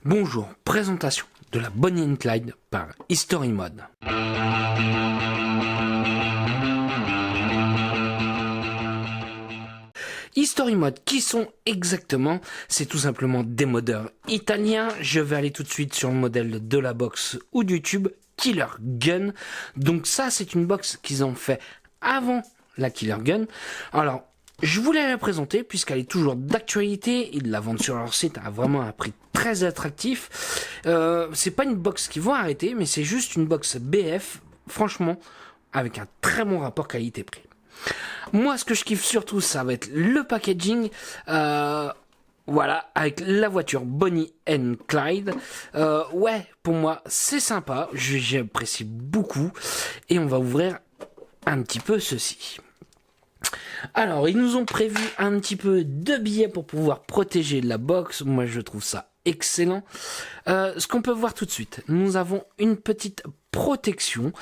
Bonjour, présentation de la Bonnie and Clyde par History Mode. History Mode, qui sont exactement? C'est tout simplement des modeurs italiens. Je vais aller tout de suite sur le modèle de la box ou du tube Killer Gun. Donc ça, c'est une box qu'ils ont fait avant la Killer Gun. Alors, je voulais la présenter puisqu'elle est toujours d'actualité. Ils la vendent sur leur site à vraiment un prix très attractif. C'est pas une box qu'ils vont arrêter, mais c'est juste une box BF, franchement, avec un très bon rapport qualité-prix. Moi, ce que je kiffe surtout, ça va être le packaging. Voilà, avec la voiture Bonnie and Clyde. Ouais, pour moi, c'est sympa. J'apprécie beaucoup. Et on va ouvrir un petit peu ceci. Alors, ils nous ont prévu un petit peu de billets pour pouvoir protéger la box. Moi, je trouve ça excellent. Ce qu'on peut voir tout de suite, nous avons une petite protection.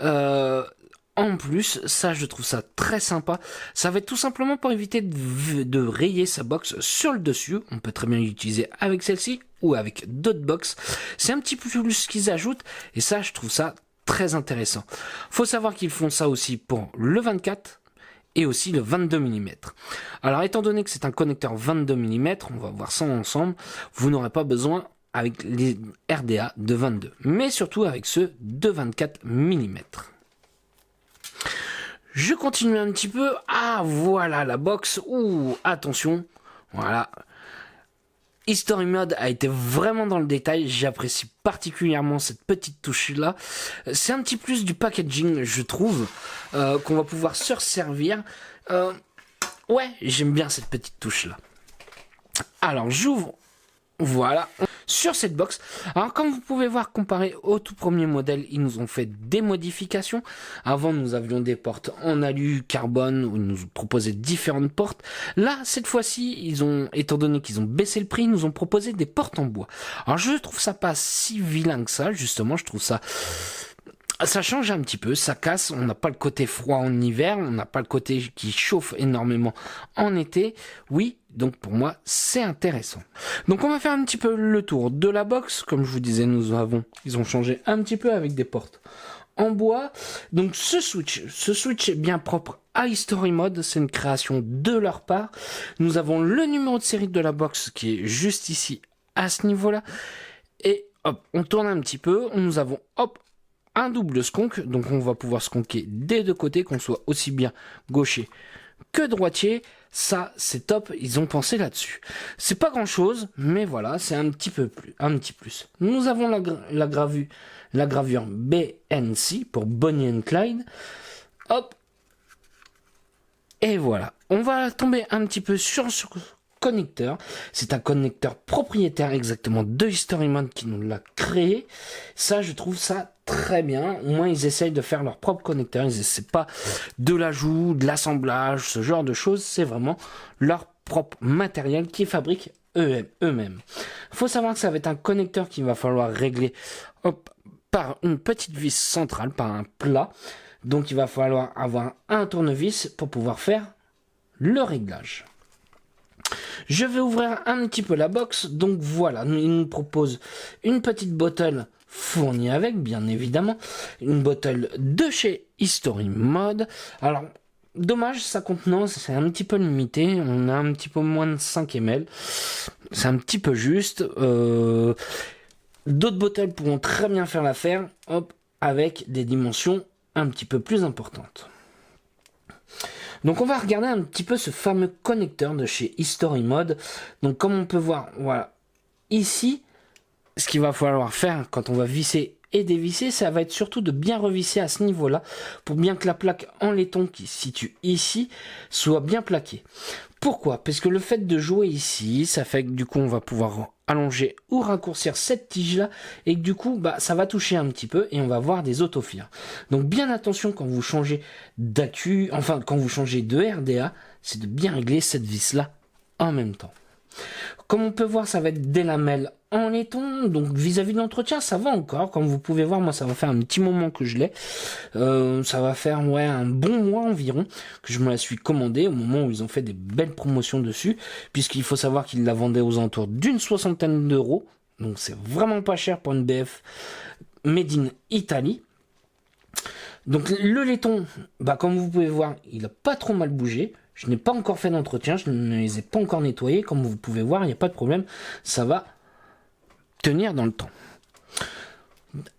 En plus, ça, je trouve ça très sympa. Ça va être tout simplement pour éviter de rayer sa box sur le dessus. On peut très bien l'utiliser avec celle-ci ou avec d'autres box. C'est un petit peu plus ce qu'ils ajoutent. Et ça, je trouve ça très intéressant. Faut savoir qu'ils font ça aussi pour le 24 et aussi le 22 mm. Alors, étant donné que c'est un connecteur 22 mm, on va voir ça ensemble, vous n'aurez pas besoin avec les RDA de 22, mais surtout avec ceux de 24 mm. Je continue un petit peu. Ah, voilà la box. Ouh, attention. Voilà. History Mode a été vraiment dans le détail. J'apprécie particulièrement cette petite touche-là. C'est un petit plus du packaging, je trouve, qu'on va pouvoir se resservir. Ouais, j'aime bien cette petite touche-là. Alors, j'ouvre. Voilà. Sur cette box, alors comme vous pouvez voir, comparé au tout premier modèle, ils nous ont fait des modifications. Avant, nous avions des portes en alu carbone où ils nous proposaient différentes portes. Là, cette fois-ci, étant donné qu'ils ont baissé le prix, ils nous ont proposé des portes en bois. Alors, je trouve ça pas si vilain que ça, justement, je trouve ça change un petit peu, ça casse, on n'a pas le côté froid en hiver, on n'a pas le côté qui chauffe énormément en été. Oui, donc pour moi, c'est intéressant. Donc on va faire un petit peu le tour de la box. Comme je vous disais, ils ont changé un petit peu avec des portes en bois. Donc ce switch est bien propre à History Mode, c'est une création de leur part. Nous avons le numéro de série de la box qui est juste ici, à ce niveau-là. Et hop, on tourne un petit peu, nous avons hop, un double skunk, donc on va pouvoir skunker des deux côtés, qu'on soit aussi bien gaucher que droitier. Ça, c'est top, ils ont pensé là-dessus. C'est pas grand-chose, mais voilà, c'est un petit plus. Nous avons la gravure BNC pour Bonnie and Clyde. Hop. Et voilà. On va tomber un petit peu sur ce connecteur. C'est un connecteur propriétaire exactement de History Mode qui nous l'a créé. Ça, je trouve ça très bien. Au moins, ils essayent de faire leur propre connecteur. Ils essaient pas de l'ajout, de l'assemblage, ce genre de choses. C'est vraiment leur propre matériel qu'ils fabriquent eux-mêmes. Faut savoir que ça va être un connecteur qu'il va falloir régler par une petite vis centrale, par un plat. Donc, il va falloir avoir un tournevis pour pouvoir faire le réglage. Je vais ouvrir un petit peu la box. Donc voilà, il nous propose une petite bottle fournie avec, bien évidemment, une bottle de chez History Mode. Alors, dommage, sa contenance, c'est un petit peu limité. On a un petit peu moins de 5 ml. C'est un petit peu juste. D'autres bottles pourront très bien faire l'affaire, hop, avec des dimensions un petit peu plus importantes. Donc on va regarder un petit peu ce fameux connecteur de chez History Mode. Donc comme on peut voir, voilà, ici, ce qu'il va falloir faire quand on va visser et dévisser, ça va être surtout de bien revisser à ce niveau-là, pour bien que la plaque en laiton qui se situe ici soit bien plaquée. Pourquoi? Parce que le fait de jouer ici, ça fait que du coup on va pouvoir allonger ou raccourcir cette tige-là, et que du coup ça va toucher un petit peu et on va voir des autofires. Donc bien attention quand vous changez d'accu, enfin quand vous changez de RDA, c'est de bien régler cette vis-là en même temps. Comme on peut voir, ça va être des lamelles en laiton, donc vis-à-vis de l'entretien, ça va encore. Comme vous pouvez voir, moi, ça va faire un petit moment que je l'ai. Ça va faire, ouais, un bon mois environ que je me la suis commandée, au moment où ils ont fait des belles promotions dessus, puisqu'il faut savoir qu'ils la vendaient aux alentours d'une 60aine d'euros. Donc c'est vraiment pas cher pour une BF made in Italy. Donc le laiton, bah, comme vous pouvez voir, il a pas trop mal bougé. Je n'ai pas encore fait d'entretien, je ne les ai pas encore nettoyés. Comme vous pouvez voir, il n'y a pas de problème. Ça va tenir dans le temps.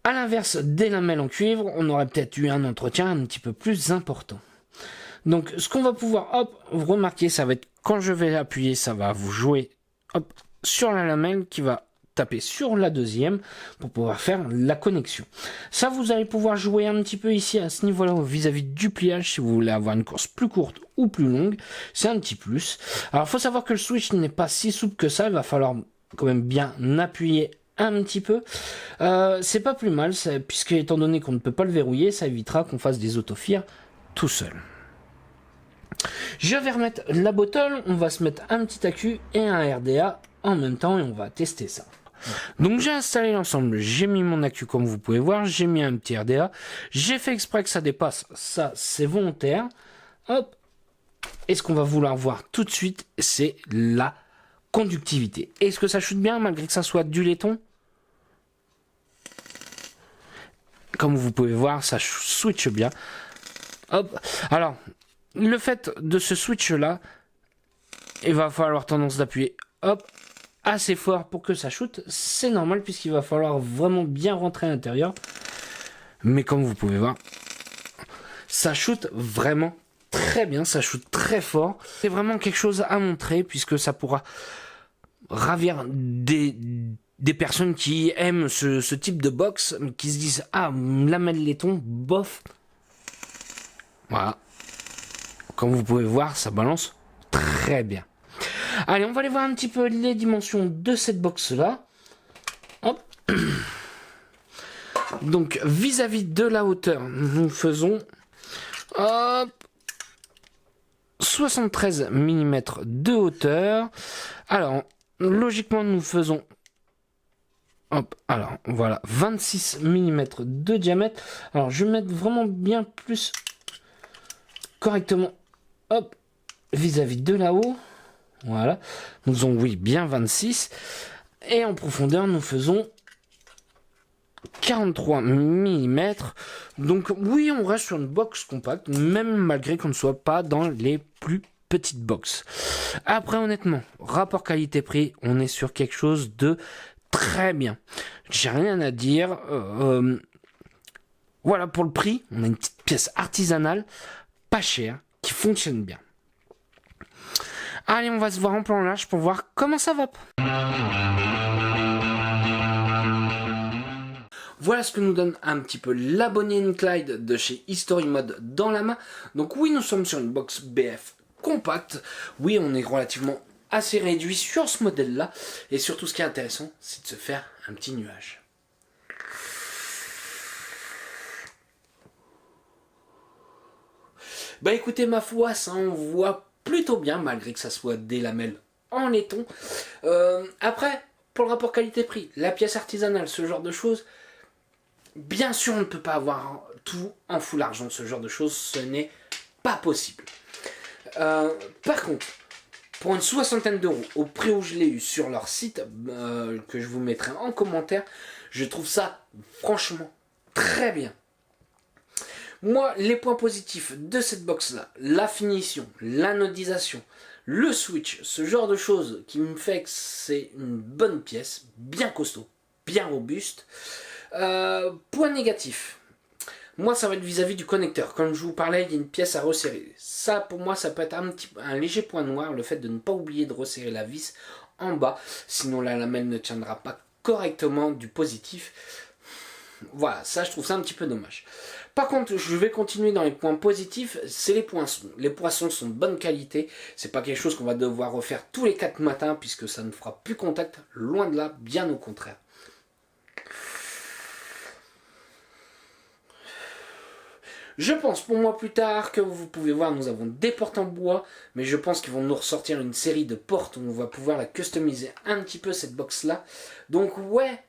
A l'inverse des lamelles en cuivre, on aurait peut-être eu un entretien un petit peu plus important. Donc ce qu'on va pouvoir, hop, vous remarquez, ça va être quand je vais appuyer, ça va vous jouer, hop, sur la lamelle qui va taper sur la deuxième pour pouvoir faire la connexion. Ça, vous allez pouvoir jouer un petit peu ici à ce niveau-là vis-à-vis du pliage si vous voulez avoir une course plus courte ou plus longue. C'est un petit plus. Alors, il faut savoir que le switch n'est pas si souple que ça. Il va falloir quand même bien appuyer un petit peu. C'est pas plus mal, puisque étant donné qu'on ne peut pas le verrouiller, ça évitera qu'on fasse des autofires tout seul. Je vais remettre la bottle, on va se mettre un petit accu et un RDA en même temps et on va tester ça. Donc j'ai installé l'ensemble, j'ai mis mon accu comme vous pouvez voir, j'ai mis un petit RDA, j'ai fait exprès que ça dépasse, ça c'est volontaire. Hop. Et ce qu'on va vouloir voir tout de suite, c'est la conductivité. Est-ce que ça chute bien malgré que ça soit du laiton? Comme vous pouvez voir, ça switch bien. Hop. Alors, le fait de ce switch là, il va falloir tendance d'appuyer, hop, assez fort pour que ça shoote. C'est normal puisqu'il va falloir vraiment bien rentrer à l'intérieur. Mais comme vous pouvez voir, ça shoot vraiment très bien, ça shoot très fort. C'est vraiment quelque chose à montrer puisque ça pourra ravir des personnes qui aiment ce type de box, qui se disent ah, lamelle laiton, bof. Voilà. Comme vous pouvez voir, ça balance très bien. Allez, on va aller voir un petit peu les dimensions de cette box là. Hop. Donc vis-à-vis de la hauteur, nous faisons hop, 73 mm de hauteur. Alors logiquement nous faisons hop, alors voilà, 26 mm de diamètre. Alors je vais mettre vraiment bien plus correctement, hop, vis-à-vis de là-haut. Voilà, nous avons oui bien 26. Et en profondeur, nous faisons 43 mm. Donc oui, on reste sur une box compacte, même malgré qu'on ne soit pas dans les plus petites box. Après, honnêtement, rapport qualité-prix, on est sur quelque chose de très bien. J'ai rien à dire. Voilà, pour le prix, on a une petite pièce artisanale, pas chère, qui fonctionne bien. Allez, on va se voir en plan large pour voir comment ça va. Voilà ce que nous donne un petit peu la Bonnie & Clyde de chez History Mode dans la main. Donc oui, nous sommes sur une box BF compacte. Oui, on est relativement assez réduit sur ce modèle-là. Et surtout, ce qui est intéressant, c'est de se faire un petit nuage. Bah écoutez, ma foi, ça envoie plutôt bien, malgré que ça soit des lamelles en laiton. Après, pour le rapport qualité-prix, la pièce artisanale, ce genre de choses, bien sûr, on ne peut pas avoir tout en full argent, ce genre de choses, ce n'est pas possible. Par contre, pour une soixantaine d'euros, au prix où je l'ai eu sur leur site, que je vous mettrai en commentaire, je trouve ça franchement très bien. Moi, les points positifs de cette box-là, la finition, l'anodisation, le switch, ce genre de choses qui me fait que c'est une bonne pièce, bien costaud, bien robuste. Point négatif, moi ça va être vis-à-vis du connecteur. Comme je vous parlais, il y a une pièce à resserrer. Ça, pour moi, ça peut être un léger point noir, le fait de ne pas oublier de resserrer la vis en bas, sinon la lamelle ne tiendra pas correctement du positif. Voilà, ça je trouve ça un petit peu dommage. Par contre, je vais continuer dans les points positifs, c'est les poinçons. Les poinçons sont de bonne qualité, c'est pas quelque chose qu'on va devoir refaire tous les 4 matins puisque ça ne fera plus contact, loin de là, bien au contraire. Je pense pour moi plus tard que vous pouvez voir, nous avons des portes en bois, mais je pense qu'ils vont nous ressortir une série de portes où on va pouvoir la customiser un petit peu cette box là. Donc ouais,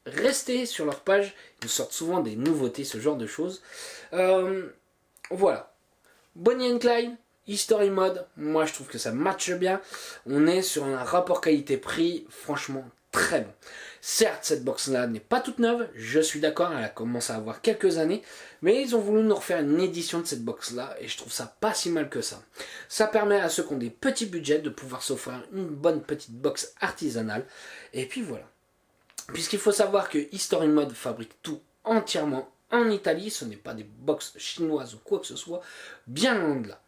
restez sur leur page, ils sortent souvent des nouveautés, ce genre de choses. Voilà, Bonnie & Clyde, History Mode, moi je trouve que ça matche bien. On est sur un rapport qualité-prix franchement très bon. Certes, cette box-là n'est pas toute neuve, je suis d'accord, elle a commencé à avoir quelques années, mais ils ont voulu nous refaire une édition de cette box-là, et je trouve ça pas si mal que ça. Ça permet à ceux qui ont des petits budgets de pouvoir s'offrir une bonne petite box artisanale, et puis voilà. Puisqu'il faut savoir que History Mod fabrique tout entièrement en Italie, ce n'est pas des box chinoises ou quoi que ce soit, bien loin de là.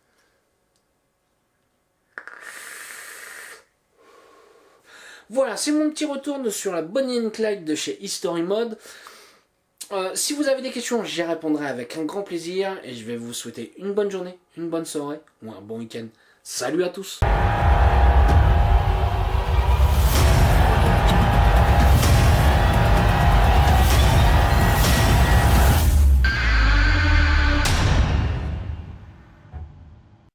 Voilà, c'est mon petit retour sur la Bonnie and Clyde de chez History Mod. Si vous avez des questions, j'y répondrai avec un grand plaisir et je vais vous souhaiter une bonne journée, une bonne soirée ou un bon week-end. Salut à tous!